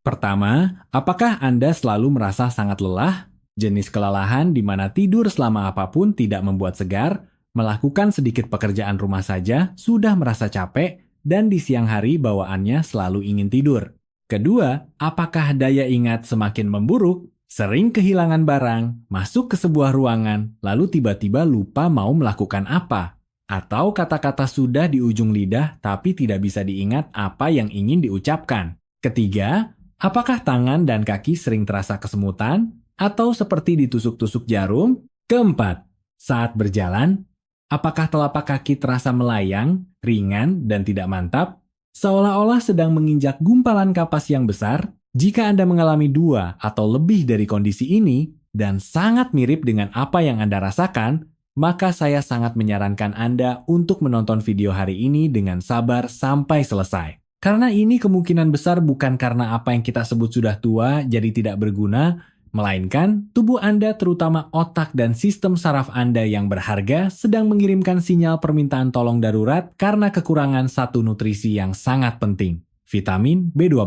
Pertama, apakah Anda selalu merasa sangat lelah? Jenis kelelahan di mana tidur selama apapun tidak membuat segar, melakukan sedikit pekerjaan rumah saja sudah merasa capek, dan di siang hari bawaannya selalu ingin tidur. Kedua, apakah daya ingat semakin memburuk? Sering kehilangan barang, masuk ke sebuah ruangan, lalu tiba-tiba lupa mau melakukan apa? Atau kata-kata sudah di ujung lidah tapi tidak bisa diingat apa yang ingin diucapkan? Ketiga, apakah tangan dan kaki sering terasa kesemutan atau seperti ditusuk-tusuk jarum? Keempat, saat berjalan, apakah telapak kaki terasa melayang, ringan, dan tidak mantap? Seolah-olah sedang menginjak gumpalan kapas yang besar. Jika Anda mengalami dua atau lebih dari kondisi ini, dan sangat mirip dengan apa yang Anda rasakan, maka saya sangat menyarankan Anda untuk menonton video hari ini dengan sabar sampai selesai. Karena ini kemungkinan besar bukan karena apa yang kita sebut sudah tua jadi tidak berguna, melainkan tubuh Anda terutama otak dan sistem saraf Anda yang berharga sedang mengirimkan sinyal permintaan tolong darurat karena kekurangan satu nutrisi yang sangat penting, vitamin B12.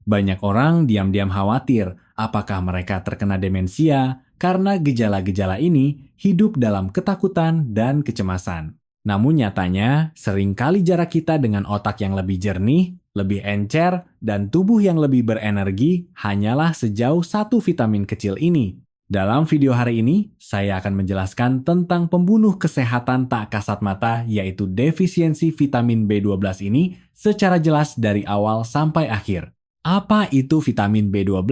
Banyak orang diam-diam khawatir apakah mereka terkena demensia karena gejala-gejala ini hidup dalam ketakutan dan kecemasan. Namun nyatanya, seringkali jarak kita dengan otak yang lebih jernih, lebih encer, dan tubuh yang lebih berenergi hanyalah sejauh satu vitamin kecil ini. Dalam video hari ini, saya akan menjelaskan tentang pembunuh kesehatan tak kasat mata yaitu defisiensi vitamin B12 ini secara jelas dari awal sampai akhir. Apa itu vitamin B12?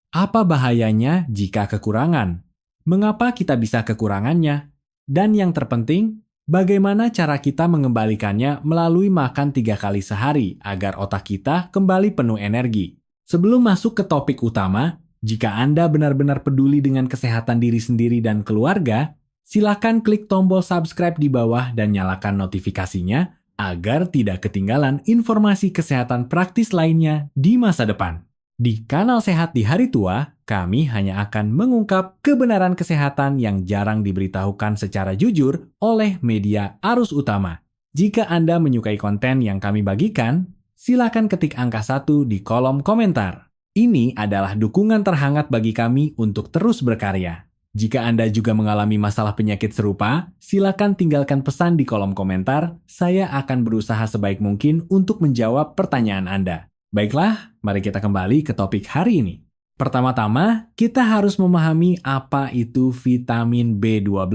Apa bahayanya jika kekurangan? Mengapa kita bisa kekurangannya? Dan yang terpenting, bagaimana cara kita mengembalikannya melalui makan 3 kali sehari agar otak kita kembali penuh energi? Sebelum masuk ke topik utama, jika Anda benar-benar peduli dengan kesehatan diri sendiri dan keluarga, silakan klik tombol subscribe di bawah dan nyalakan notifikasinya agar tidak ketinggalan informasi kesehatan praktis lainnya di masa depan. Di kanal Sehat di Hari Tua, kami hanya akan mengungkap kebenaran kesehatan yang jarang diberitahukan secara jujur oleh media arus utama. Jika Anda menyukai konten yang kami bagikan, silakan ketik angka 1 di kolom komentar. Ini adalah dukungan terhangat bagi kami untuk terus berkarya. Jika Anda juga mengalami masalah penyakit serupa, silakan tinggalkan pesan di kolom komentar. Saya akan berusaha sebaik mungkin untuk menjawab pertanyaan Anda. Baiklah, mari kita kembali ke topik hari ini. Pertama-tama, kita harus memahami apa itu vitamin B12.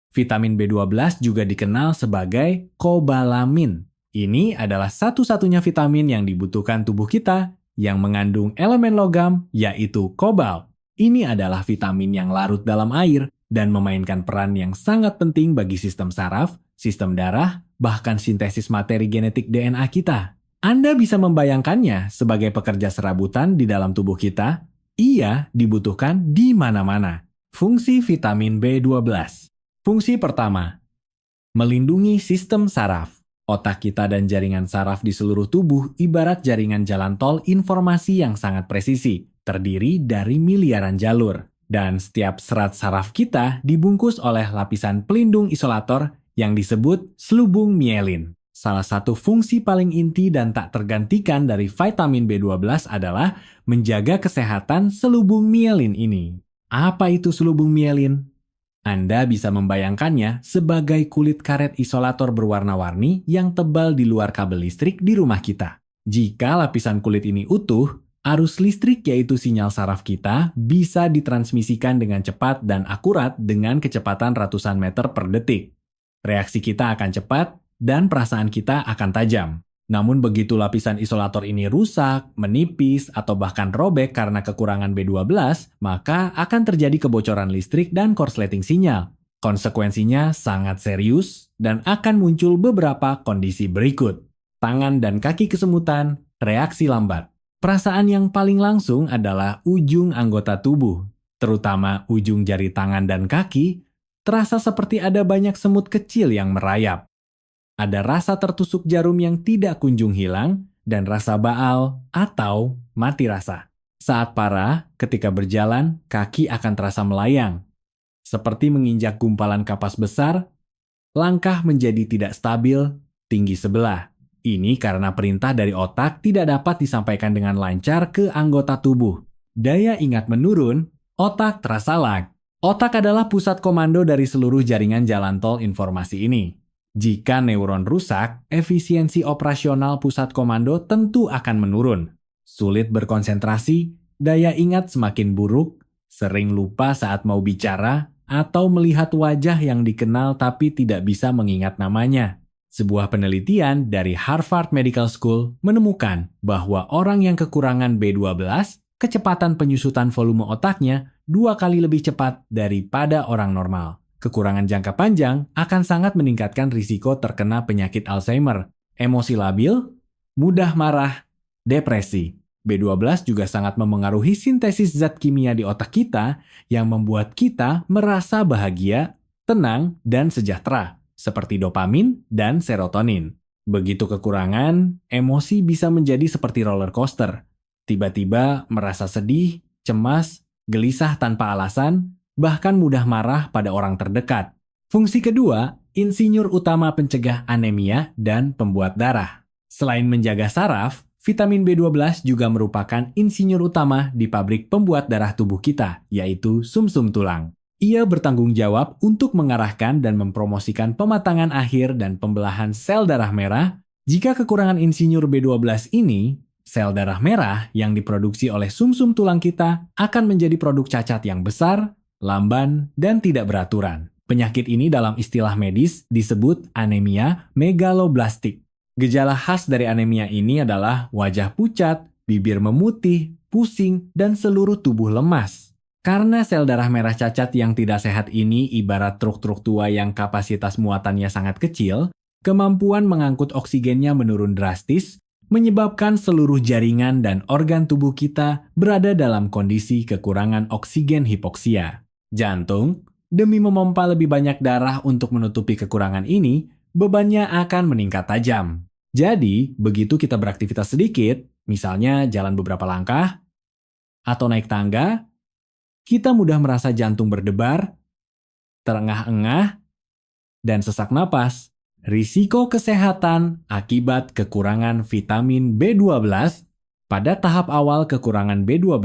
Vitamin B12 juga dikenal sebagai kobalamin. Ini adalah satu-satunya vitamin yang dibutuhkan tubuh kita yang mengandung elemen logam, yaitu kobalt. Ini adalah vitamin yang larut dalam air dan memainkan peran yang sangat penting bagi sistem saraf, sistem darah, bahkan sintesis materi genetik DNA kita. Anda bisa membayangkannya sebagai pekerja serabutan di dalam tubuh kita. Ia dibutuhkan di mana-mana. Fungsi vitamin B12. Fungsi pertama, melindungi sistem saraf. Otak kita dan jaringan saraf di seluruh tubuh ibarat jaringan jalan tol informasi yang sangat presisi, terdiri dari miliaran jalur. Dan setiap serat saraf kita dibungkus oleh lapisan pelindung isolator yang disebut selubung mielin. Salah satu fungsi paling inti dan tak tergantikan dari vitamin B12 adalah menjaga kesehatan selubung mielin ini. Apa itu selubung mielin? Anda bisa membayangkannya sebagai kulit karet isolator berwarna-warni yang tebal di luar kabel listrik di rumah kita. Jika lapisan kulit ini utuh, arus listrik yaitu sinyal saraf kita bisa ditransmisikan dengan cepat dan akurat dengan kecepatan ratusan meter per detik. Reaksi kita akan cepat dan perasaan kita akan tajam. Namun begitu lapisan isolator ini rusak, menipis, atau bahkan robek karena kekurangan B12, maka akan terjadi kebocoran listrik dan korsleting sinyal. Konsekuensinya sangat serius dan akan muncul beberapa kondisi berikut. Tangan dan kaki kesemutan, reaksi lambat. Perasaan yang paling langsung adalah ujung anggota tubuh, terutama ujung jari tangan dan kaki, terasa seperti ada banyak semut kecil yang merayap. Ada rasa tertusuk jarum yang tidak kunjung hilang, dan rasa baal atau mati rasa. Saat parah, ketika berjalan, kaki akan terasa melayang. Seperti menginjak gumpalan kapas besar, langkah menjadi tidak stabil, tinggi sebelah. Ini karena perintah dari otak tidak dapat disampaikan dengan lancar ke anggota tubuh. Daya ingat menurun, otak terasa lag. Otak adalah pusat komando dari seluruh jaringan jalan tol informasi ini. Jika neuron rusak, efisiensi operasional pusat komando tentu akan menurun. Sulit berkonsentrasi, daya ingat semakin buruk, sering lupa saat mau bicara, atau melihat wajah yang dikenal tapi tidak bisa mengingat namanya. Sebuah penelitian dari Harvard Medical School menemukan bahwa orang yang kekurangan B12, kecepatan penyusutan volume otaknya 2 kali lebih cepat daripada orang normal. Kekurangan jangka panjang akan sangat meningkatkan risiko terkena penyakit Alzheimer, emosi labil, mudah marah, depresi. B12 juga sangat memengaruhi sintesis zat kimia di otak kita yang membuat kita merasa bahagia, tenang, dan sejahtera, seperti dopamin dan serotonin. Begitu kekurangan, emosi bisa menjadi seperti roller coaster. Tiba-tiba merasa sedih, cemas, gelisah tanpa alasan, bahkan mudah marah pada orang terdekat. Fungsi kedua, insinyur utama pencegah anemia dan pembuat darah. Selain menjaga saraf, vitamin B12 juga merupakan insinyur utama di pabrik pembuat darah tubuh kita, yaitu sumsum tulang. Ia bertanggung jawab untuk mengarahkan dan mempromosikan pematangan akhir dan pembelahan sel darah merah. Jika kekurangan insinyur B12 ini, sel darah merah yang diproduksi oleh sumsum tulang kita akan menjadi produk cacat yang besar, lamban, dan tidak beraturan. Penyakit ini dalam istilah medis disebut anemia megaloblastik. Gejala khas dari anemia ini adalah wajah pucat, bibir memutih, pusing, dan seluruh tubuh lemas. Karena sel darah merah cacat yang tidak sehat ini ibarat truk-truk tua yang kapasitas muatannya sangat kecil, kemampuan mengangkut oksigennya menurun drastis, menyebabkan seluruh jaringan dan organ tubuh kita berada dalam kondisi kekurangan oksigen hipoksia. Jantung, demi memompa lebih banyak darah untuk menutupi kekurangan ini, bebannya akan meningkat tajam. Jadi, begitu kita beraktivitas sedikit, misalnya jalan beberapa langkah, atau naik tangga, kita mudah merasa jantung berdebar, terengah-engah, dan sesak napas. Risiko kesehatan akibat kekurangan vitamin B12. Pada tahap awal kekurangan B12,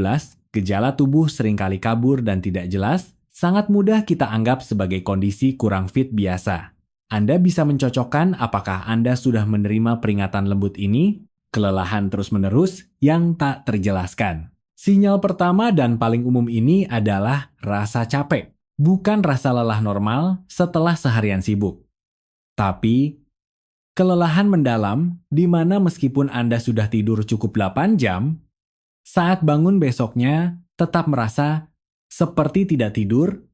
gejala tubuh seringkali kabur dan tidak jelas, sangat mudah kita anggap sebagai kondisi kurang fit biasa. Anda bisa mencocokkan apakah Anda sudah menerima peringatan lembut ini, kelelahan terus-menerus yang tak terjelaskan. Sinyal pertama dan paling umum ini adalah rasa capek, bukan rasa lelah normal setelah seharian sibuk. Tapi, kelelahan mendalam di mana meskipun Anda sudah tidur cukup 8 jam, saat bangun besoknya tetap merasa seperti tidak tidur,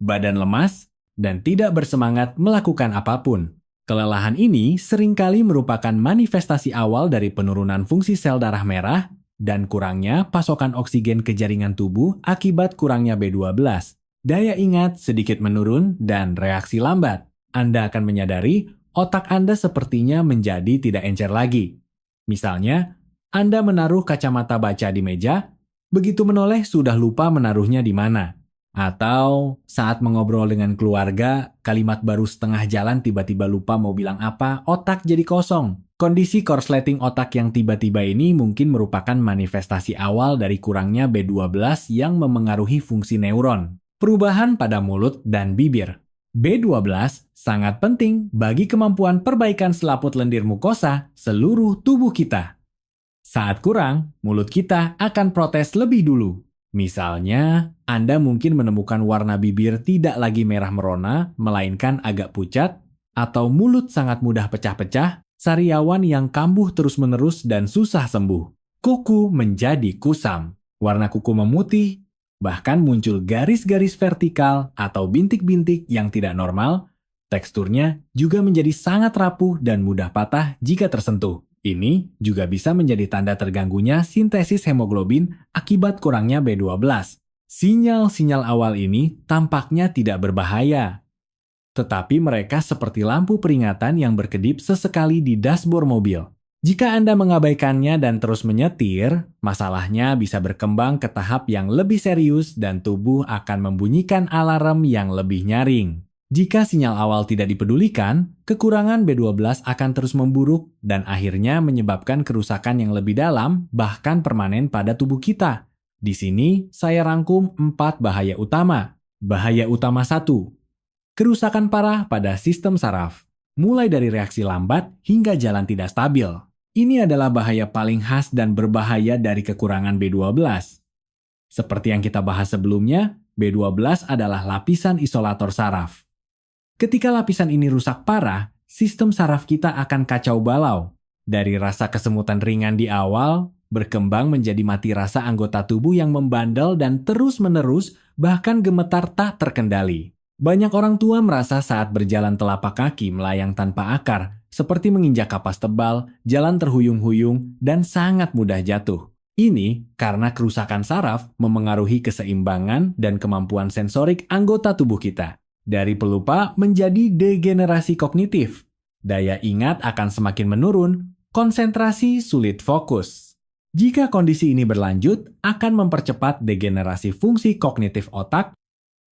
badan lemas, dan tidak bersemangat melakukan apapun. Kelelahan ini seringkali merupakan manifestasi awal dari penurunan fungsi sel darah merah dan kurangnya pasokan oksigen ke jaringan tubuh akibat kurangnya B12. Daya ingat sedikit menurun dan reaksi lambat. Anda akan menyadari otak Anda sepertinya menjadi tidak encer lagi. Misalnya, Anda menaruh kacamata baca di meja, begitu menoleh sudah lupa menaruhnya di mana. Atau saat mengobrol dengan keluarga, kalimat baru setengah jalan tiba-tiba lupa mau bilang apa, otak jadi kosong. Kondisi korsleting otak yang tiba-tiba ini mungkin merupakan manifestasi awal dari kurangnya B12 yang memengaruhi fungsi neuron. Perubahan pada mulut dan bibir. B12 sangat penting bagi kemampuan perbaikan selaput lendir mukosa seluruh tubuh kita. Saat kurang, mulut kita akan protes lebih dulu. Misalnya, Anda mungkin menemukan warna bibir tidak lagi merah merona, melainkan agak pucat, atau mulut sangat mudah pecah-pecah, sariawan yang kambuh terus-menerus dan susah sembuh. Kuku menjadi kusam, warna kuku memutih, bahkan muncul garis-garis vertikal atau bintik-bintik yang tidak normal. Teksturnya juga menjadi sangat rapuh dan mudah patah jika tersentuh. Ini juga bisa menjadi tanda terganggunya sintesis hemoglobin akibat kurangnya B12. Sinyal-sinyal awal ini tampaknya tidak berbahaya. Tetapi mereka seperti lampu peringatan yang berkedip sesekali di dashboard mobil. Jika Anda mengabaikannya dan terus menyetir, masalahnya bisa berkembang ke tahap yang lebih serius dan tubuh akan membunyikan alarm yang lebih nyaring. Jika sinyal awal tidak dipedulikan, kekurangan B12 akan terus memburuk dan akhirnya menyebabkan kerusakan yang lebih dalam, bahkan permanen pada tubuh kita. Di sini, saya rangkum 4 bahaya utama. Bahaya utama 1. Kerusakan parah pada sistem saraf. Mulai dari reaksi lambat hingga jalan tidak stabil. Ini adalah bahaya paling khas dan berbahaya dari kekurangan B12. Seperti yang kita bahas sebelumnya, B12 adalah lapisan isolator saraf. Ketika lapisan ini rusak parah, sistem saraf kita akan kacau balau. Dari rasa kesemutan ringan di awal, berkembang menjadi mati rasa anggota tubuh yang membandel dan terus-menerus bahkan gemetar tak terkendali. Banyak orang tua merasa saat berjalan telapak kaki melayang tanpa akar, seperti menginjak kapas tebal, jalan terhuyung-huyung, dan sangat mudah jatuh. Ini karena kerusakan saraf memengaruhi keseimbangan dan kemampuan sensorik anggota tubuh kita. Dari pelupa menjadi degenerasi kognitif. Daya ingat akan semakin menurun, konsentrasi sulit fokus. Jika kondisi ini berlanjut, akan mempercepat degenerasi fungsi kognitif otak,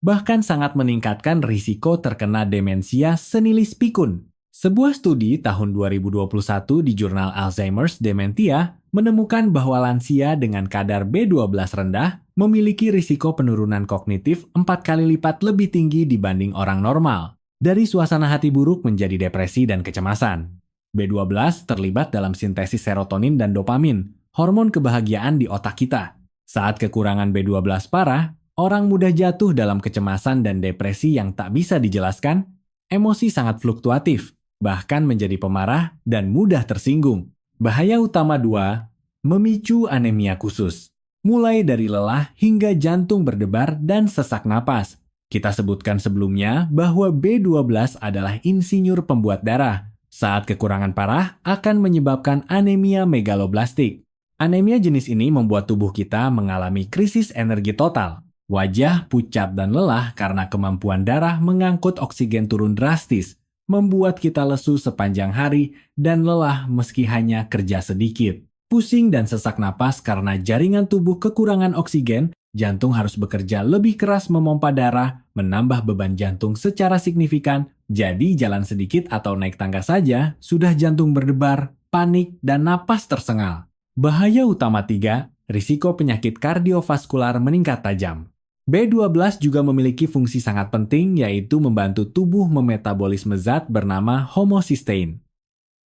bahkan sangat meningkatkan risiko terkena demensia senilis pikun. Sebuah studi tahun 2021 di jurnal Alzheimer's Dementia menemukan bahwa lansia dengan kadar B12 rendah memiliki risiko penurunan kognitif 4 kali lipat lebih tinggi dibanding orang normal. Dari suasana hati buruk menjadi depresi dan kecemasan. B12 terlibat dalam sintesis serotonin dan dopamin, hormon kebahagiaan di otak kita. Saat kekurangan B12 parah, orang mudah jatuh dalam kecemasan dan depresi yang tak bisa dijelaskan, emosi sangat fluktuatif, bahkan menjadi pemarah dan mudah tersinggung. Bahaya utama 2, memicu anemia khusus. Mulai dari lelah hingga jantung berdebar dan sesak napas. Kita sebutkan sebelumnya bahwa B12 adalah insinyur pembuat darah. Saat kekurangan parah akan menyebabkan anemia megaloblastik. Anemia jenis ini membuat tubuh kita mengalami krisis energi total. Wajah pucat dan lelah karena kemampuan darah mengangkut oksigen turun drastis, membuat kita lesu sepanjang hari dan lelah meski hanya kerja sedikit. Pusing dan sesak napas karena jaringan tubuh kekurangan oksigen, jantung harus bekerja lebih keras memompa darah, menambah beban jantung secara signifikan, jadi jalan sedikit atau naik tangga saja, sudah jantung berdebar, panik, dan napas tersengal. Bahaya utama 3, risiko penyakit kardiovaskular meningkat tajam. B12 juga memiliki fungsi sangat penting, yaitu membantu tubuh memetabolisme zat bernama homocysteine.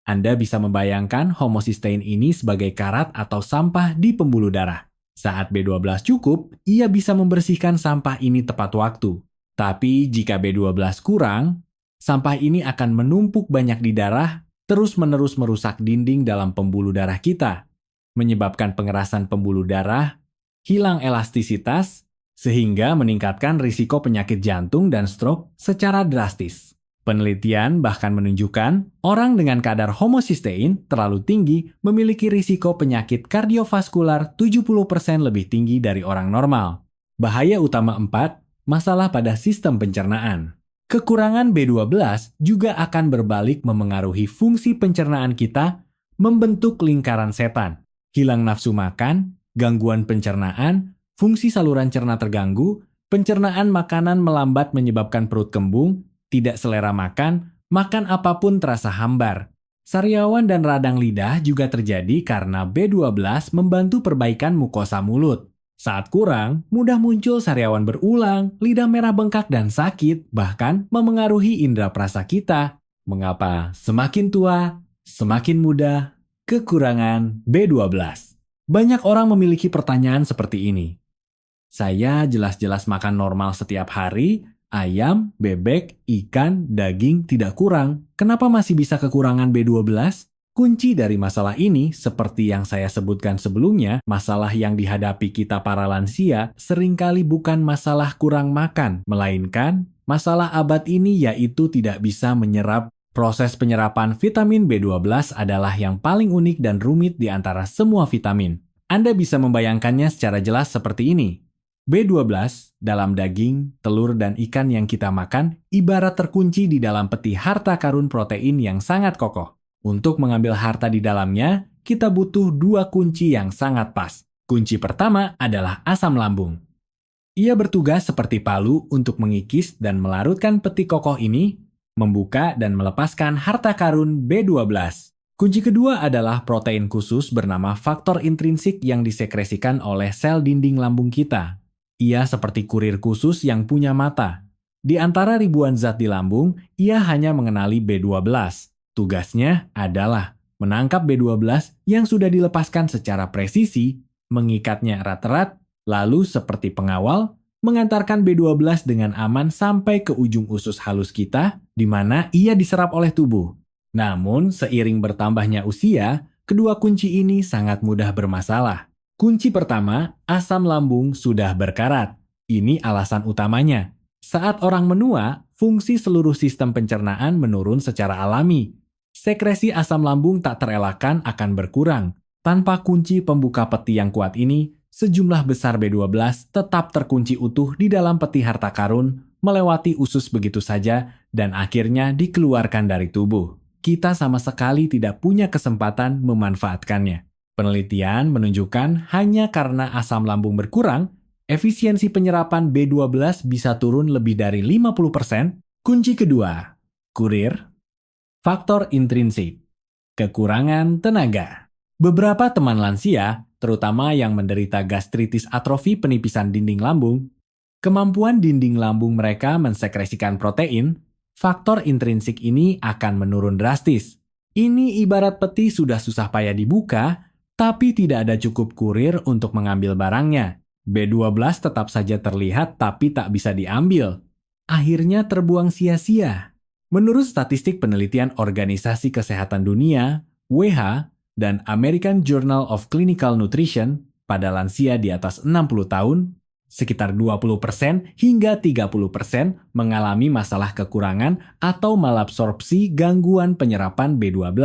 Anda bisa membayangkan homocysteine ini sebagai karat atau sampah di pembuluh darah. Saat B12 cukup, ia bisa membersihkan sampah ini tepat waktu. Tapi jika B12 kurang, sampah ini akan menumpuk banyak di darah, terus-menerus merusak dinding dalam pembuluh darah kita, menyebabkan pengerasan pembuluh darah, hilang elastisitas, sehingga meningkatkan risiko penyakit jantung dan stroke secara drastis. Penelitian bahkan menunjukkan orang dengan kadar homocysteine terlalu tinggi memiliki risiko penyakit kardiovaskular 70% lebih tinggi dari orang normal. Bahaya utama 4, masalah pada sistem pencernaan. Kekurangan B12 juga akan berbalik memengaruhi fungsi pencernaan kita, membentuk lingkaran setan, hilang nafsu makan, gangguan pencernaan, fungsi saluran cerna terganggu, pencernaan makanan melambat menyebabkan perut kembung, tidak selera makan, makan apapun terasa hambar. Sariawan dan radang lidah juga terjadi karena B12 membantu perbaikan mukosa mulut. Saat kurang, mudah muncul sariawan berulang, lidah merah bengkak dan sakit, bahkan memengaruhi indera perasa kita. Mengapa semakin tua, semakin muda, kekurangan B12? Banyak orang memiliki pertanyaan seperti ini. Saya jelas-jelas makan normal setiap hari, ayam, bebek, ikan, daging tidak kurang. Kenapa masih bisa kekurangan B12? Kunci dari masalah ini, seperti yang saya sebutkan sebelumnya, masalah yang dihadapi kita para lansia seringkali bukan masalah kurang makan, melainkan masalah abad ini yaitu tidak bisa menyerap. Proses penyerapan vitamin B12 adalah yang paling unik dan rumit di antara semua vitamin. Anda bisa membayangkannya secara jelas seperti ini. B12 dalam daging, telur, dan ikan yang kita makan ibarat terkunci di dalam peti harta karun protein yang sangat kokoh. Untuk mengambil harta di dalamnya, kita butuh 2 kunci yang sangat pas. Kunci pertama adalah asam lambung. Ia bertugas seperti palu untuk mengikis dan melarutkan peti kokoh ini, membuka dan melepaskan harta karun B12. Kunci kedua adalah protein khusus bernama faktor intrinsik yang disekresikan oleh sel dinding lambung kita. Ia seperti kurir khusus yang punya mata. Di antara ribuan zat di lambung, ia hanya mengenali B12. Tugasnya adalah menangkap B12 yang sudah dilepaskan secara presisi, mengikatnya erat-erat, lalu seperti pengawal, mengantarkan B12 dengan aman sampai ke ujung usus halus kita, di mana ia diserap oleh tubuh. Namun, seiring bertambahnya usia, kedua kunci ini sangat mudah bermasalah. Kunci pertama, asam lambung sudah berkarat. Ini alasan utamanya. Saat orang menua, fungsi seluruh sistem pencernaan menurun secara alami. Sekresi asam lambung tak terelakkan akan berkurang. Tanpa kunci pembuka peti yang kuat ini, sejumlah besar B12 tetap terkunci utuh di dalam peti harta karun, melewati usus begitu saja, dan akhirnya dikeluarkan dari tubuh. Kita sama sekali tidak punya kesempatan memanfaatkannya. Penelitian menunjukkan hanya karena asam lambung berkurang, efisiensi penyerapan B12 bisa turun lebih dari 50%. Kunci kedua, kurir, faktor intrinsik, kekurangan tenaga. Beberapa teman lansia, terutama yang menderita gastritis atrofi penipisan dinding lambung, kemampuan dinding lambung mereka mensekresikan protein, faktor intrinsik ini akan menurun drastis. Ini ibarat peti sudah susah payah dibuka, tapi tidak ada cukup kurir untuk mengambil barangnya. B12 tetap saja terlihat tapi tak bisa diambil. Akhirnya terbuang sia-sia. Menurut statistik penelitian Organisasi Kesehatan Dunia, WHO, dan American Journal of Clinical Nutrition, pada lansia di atas 60 tahun, sekitar 20% hingga 30% mengalami masalah kekurangan atau malabsorpsi gangguan penyerapan B12.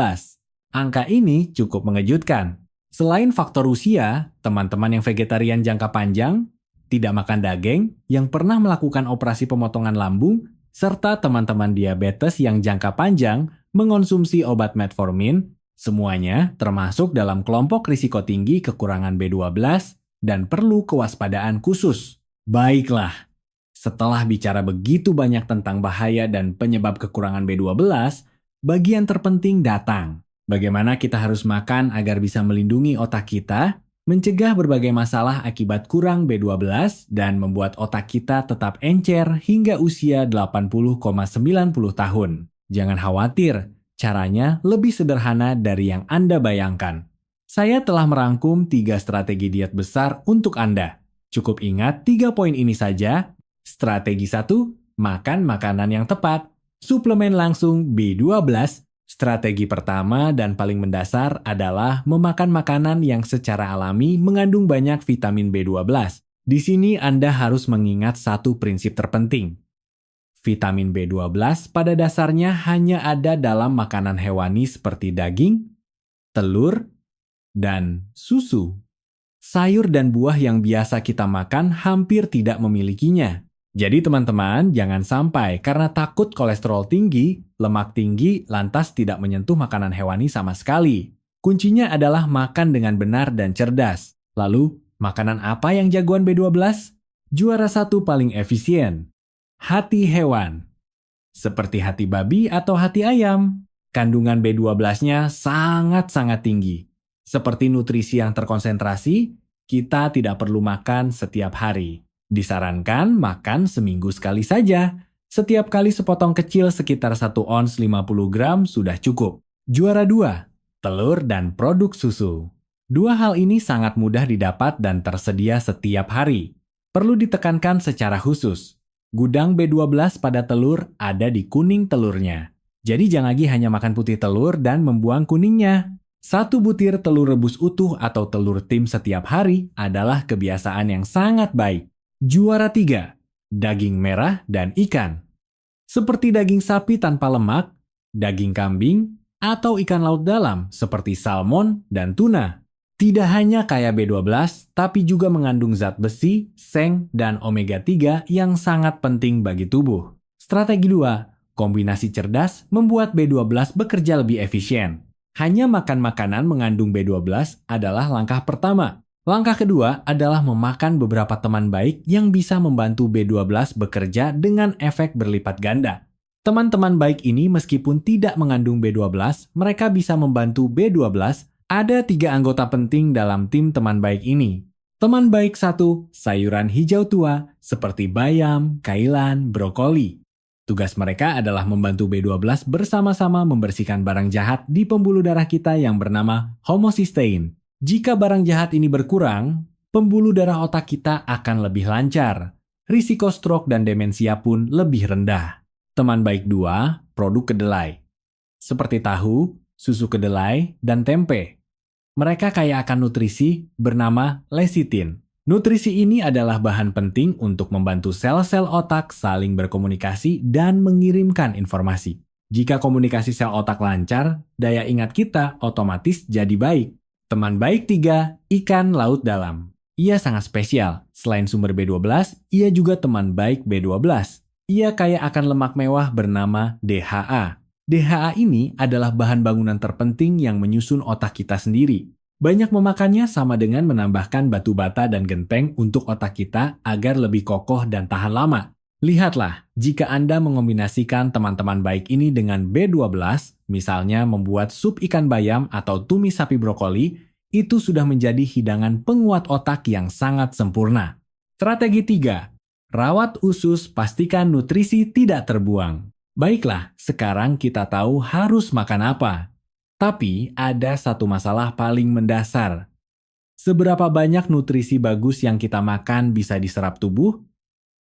Angka ini cukup mengejutkan. Selain faktor usia, teman-teman yang vegetarian jangka panjang, tidak makan daging, yang pernah melakukan operasi pemotongan lambung, serta teman-teman diabetes yang jangka panjang mengonsumsi obat metformin, semuanya termasuk dalam kelompok risiko tinggi kekurangan B12 dan perlu kewaspadaan khusus. Baiklah, setelah bicara begitu banyak tentang bahaya dan penyebab kekurangan B12, bagian terpenting datang. Bagaimana kita harus makan agar bisa melindungi otak kita, mencegah berbagai masalah akibat kurang B12, dan membuat otak kita tetap encer hingga usia 80,90 tahun. Jangan khawatir, caranya lebih sederhana dari yang Anda bayangkan. Saya telah merangkum 3 strategi diet besar untuk Anda. Cukup ingat 3 poin ini saja. Strategi 1, makan makanan yang tepat. Suplemen langsung B12. Strategi pertama dan paling mendasar adalah memakan makanan yang secara alami mengandung banyak vitamin B12. Di sini Anda harus mengingat satu prinsip terpenting. Vitamin B12 pada dasarnya hanya ada dalam makanan hewani seperti daging, telur, dan susu. Sayur dan buah yang biasa kita makan hampir tidak memilikinya. Jadi teman-teman, jangan sampai karena takut kolesterol tinggi, lemak tinggi, lantas tidak menyentuh makanan hewani sama sekali. Kuncinya adalah makan dengan benar dan cerdas. Lalu, makanan apa yang jagoan B12? Juara 1 paling efisien. Hati hewan. Seperti hati babi atau hati ayam. Kandungan B12-nya sangat-sangat tinggi. Seperti nutrisi yang terkonsentrasi, kita tidak perlu makan setiap hari. Disarankan makan seminggu sekali saja. Setiap kali sepotong kecil sekitar 1 ons 50 gram sudah cukup. Juara 2, telur dan produk susu. Dua hal ini sangat mudah didapat dan tersedia setiap hari. Perlu ditekankan secara khusus. Gudang B12 pada telur ada di kuning telurnya. Jadi jangan lagi hanya makan putih telur dan membuang kuningnya. 1 butir telur rebus utuh atau telur tim setiap hari adalah kebiasaan yang sangat baik. Juara 3, daging merah dan ikan. Seperti daging sapi tanpa lemak, daging kambing, atau ikan laut dalam seperti salmon dan tuna. Tidak hanya kaya B12, tapi juga mengandung zat besi, seng, dan omega 3 yang sangat penting bagi tubuh. Strategi 2, kombinasi cerdas membuat B12 bekerja lebih efisien. Hanya makan makanan mengandung B12 adalah langkah pertama. Langkah kedua adalah memakan beberapa teman baik yang bisa membantu B12 bekerja dengan efek berlipat ganda. Teman-teman baik ini meskipun tidak mengandung B12, mereka bisa membantu B12. Ada 3 anggota penting dalam tim teman baik ini. Teman baik 1, sayuran hijau tua seperti bayam, kailan, brokoli. Tugas mereka adalah membantu B12 bersama-sama membersihkan barang jahat di pembuluh darah kita yang bernama homocysteine. Jika barang jahat ini berkurang, pembuluh darah otak kita akan lebih lancar. Risiko stroke dan demensia pun lebih rendah. Teman baik 2, produk kedelai. Seperti tahu, susu kedelai, dan tempe. Mereka kaya akan nutrisi bernama lecithin. Nutrisi ini adalah bahan penting untuk membantu sel-sel otak saling berkomunikasi dan mengirimkan informasi. Jika komunikasi sel otak lancar, daya ingat kita otomatis jadi baik. Teman baik 3, ikan laut dalam. Ia sangat spesial. Selain sumber B12, ia juga teman baik B12. Ia kaya akan lemak mewah bernama DHA. DHA ini adalah bahan bangunan terpenting yang menyusun otak kita sendiri. Banyak memakannya sama dengan menambahkan batu bata dan genteng untuk otak kita agar lebih kokoh dan tahan lama. Lihatlah, jika Anda mengombinasikan teman-teman baik ini dengan B12, misalnya membuat sup ikan bayam atau tumis sapi brokoli, itu sudah menjadi hidangan penguat otak yang sangat sempurna. Strategi 3. Rawat usus, pastikan nutrisi tidak terbuang. Baiklah, sekarang kita tahu harus makan apa. Tapi ada satu masalah paling mendasar. Seberapa banyak nutrisi bagus yang kita makan bisa diserap tubuh?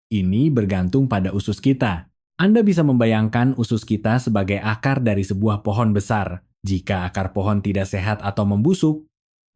Ini bergantung pada usus kita. Anda bisa membayangkan usus kita sebagai akar dari sebuah pohon besar. Jika akar pohon tidak sehat atau membusuk,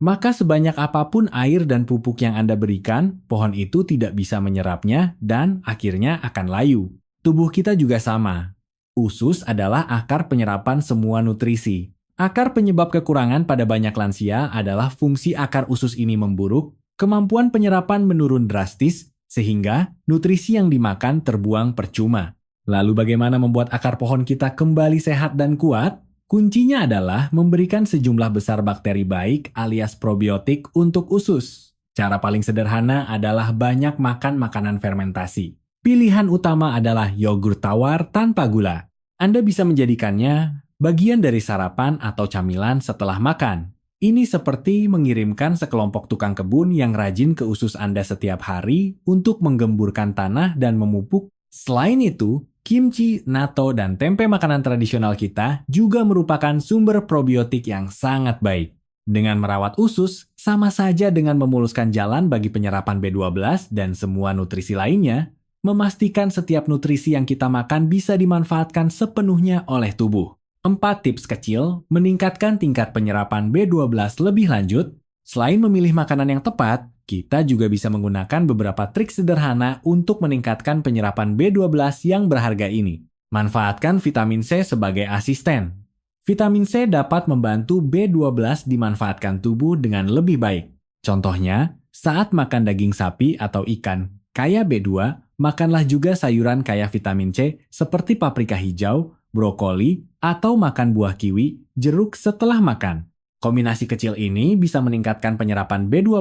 maka sebanyak apapun air dan pupuk yang Anda berikan, pohon itu tidak bisa menyerapnya dan akhirnya akan layu. Tubuh kita juga sama. Usus adalah akar penyerapan semua nutrisi. Akar penyebab kekurangan pada banyak lansia adalah fungsi akar usus ini memburuk, kemampuan penyerapan menurun drastis, sehingga nutrisi yang dimakan terbuang percuma. Lalu bagaimana membuat akar pohon kita kembali sehat dan kuat? Kuncinya adalah memberikan sejumlah besar bakteri baik alias probiotik untuk usus. Cara paling sederhana adalah banyak makan makanan fermentasi. Pilihan utama adalah yogurt tawar tanpa gula. Anda bisa menjadikannya bagian dari sarapan atau camilan setelah makan. Ini seperti mengirimkan sekelompok tukang kebun yang rajin ke usus Anda setiap hari untuk menggemburkan tanah dan memupuk. Selain itu, kimchi, natto, dan tempe makanan tradisional kita juga merupakan sumber probiotik yang sangat baik. Dengan merawat usus, sama saja dengan memuluskan jalan bagi penyerapan B12 dan semua nutrisi lainnya, memastikan setiap nutrisi yang kita makan bisa dimanfaatkan sepenuhnya oleh tubuh. 4 tips kecil meningkatkan tingkat penyerapan B12 lebih lanjut. Selain memilih makanan yang tepat, kita juga bisa menggunakan beberapa trik sederhana untuk meningkatkan penyerapan B12 yang berharga ini. Manfaatkan vitamin C sebagai asisten. Vitamin C dapat membantu B12 dimanfaatkan tubuh dengan lebih baik. Contohnya, saat makan daging sapi atau ikan kaya B2, makanlah juga sayuran kaya vitamin C seperti paprika hijau, brokoli, atau makan buah kiwi, jeruk setelah makan. Kombinasi kecil ini bisa meningkatkan penyerapan B12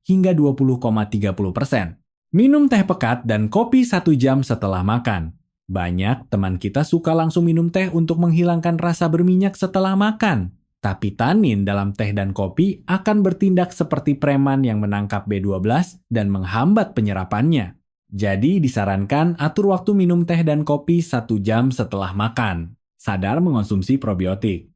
hingga 20,30%. Minum teh pekat dan kopi 1 jam setelah makan. Banyak teman kita suka langsung minum teh untuk menghilangkan rasa berminyak setelah makan. Tapi tanin dalam teh dan kopi akan bertindak seperti preman yang menangkap B12 dan menghambat penyerapannya. Jadi disarankan atur waktu minum teh dan kopi 1 jam setelah makan. Sadar mengonsumsi probiotik.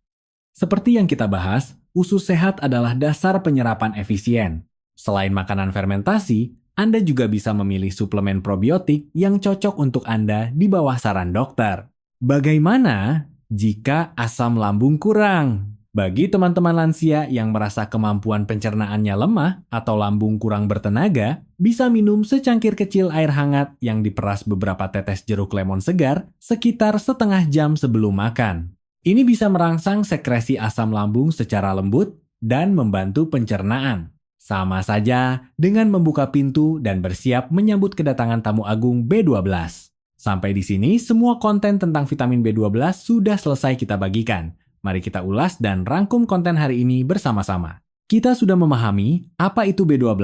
Seperti yang kita bahas, usus sehat adalah dasar penyerapan efisien. Selain makanan fermentasi, Anda juga bisa memilih suplemen probiotik yang cocok untuk Anda di bawah saran dokter. Bagaimana jika asam lambung kurang? Bagi teman-teman lansia yang merasa kemampuan pencernaannya lemah atau lambung kurang bertenaga, bisa minum secangkir kecil air hangat yang diperas beberapa tetes jeruk lemon segar sekitar setengah jam sebelum makan. Ini bisa merangsang sekresi asam lambung secara lembut dan membantu pencernaan. Sama saja dengan membuka pintu dan bersiap menyambut kedatangan tamu agung B12. Sampai di sini, semua konten tentang vitamin B12 sudah selesai kita bagikan. Mari kita ulas dan rangkum konten hari ini bersama-sama. Kita sudah memahami apa itu B12,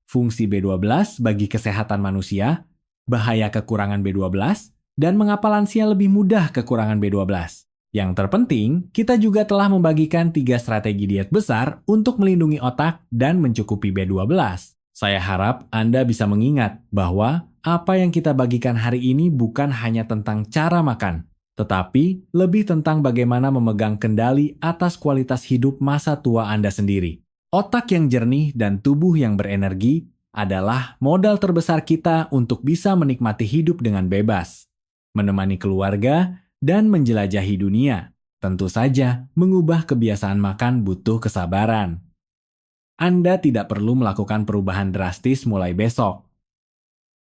fungsi B12 bagi kesehatan manusia, bahaya kekurangan B12, dan mengapa lansia lebih mudah kekurangan B12. Yang terpenting, kita juga telah membagikan 3 strategi diet besar untuk melindungi otak dan mencukupi B12. Saya harap Anda bisa mengingat bahwa apa yang kita bagikan hari ini bukan hanya tentang cara makan, tetapi lebih tentang bagaimana memegang kendali atas kualitas hidup masa tua Anda sendiri. Otak yang jernih dan tubuh yang berenergi adalah modal terbesar kita untuk bisa menikmati hidup dengan bebas, menemani keluarga, dan menjelajahi dunia. Tentu saja, mengubah kebiasaan makan butuh kesabaran. Anda tidak perlu melakukan perubahan drastis mulai besok.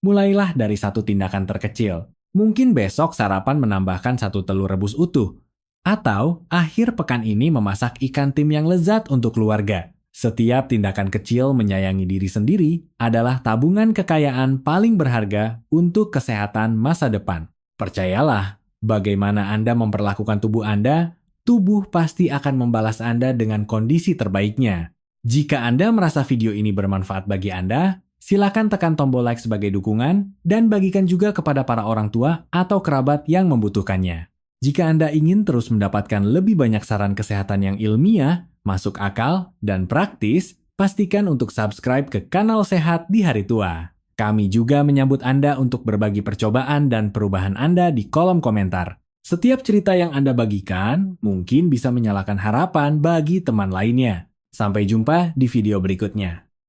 Mulailah dari satu tindakan terkecil. Mungkin besok sarapan menambahkan 1 telur rebus utuh. Atau akhir pekan ini memasak ikan tim yang lezat untuk keluarga. Setiap tindakan kecil menyayangi diri sendiri adalah tabungan kekayaan paling berharga untuk kesehatan masa depan. Percayalah, bagaimana Anda memperlakukan tubuh Anda, tubuh pasti akan membalas Anda dengan kondisi terbaiknya. Jika Anda merasa video ini bermanfaat bagi Anda, silakan tekan tombol like sebagai dukungan dan bagikan juga kepada para orang tua atau kerabat yang membutuhkannya. Jika Anda ingin terus mendapatkan lebih banyak saran kesehatan yang ilmiah, masuk akal, dan praktis, pastikan untuk subscribe ke kanal Sehat di Hari Tua. Kami juga menyambut Anda untuk berbagi percobaan dan perubahan Anda di kolom komentar. Setiap cerita yang Anda bagikan mungkin bisa menyalakan harapan bagi teman lainnya. Sampai jumpa di video berikutnya.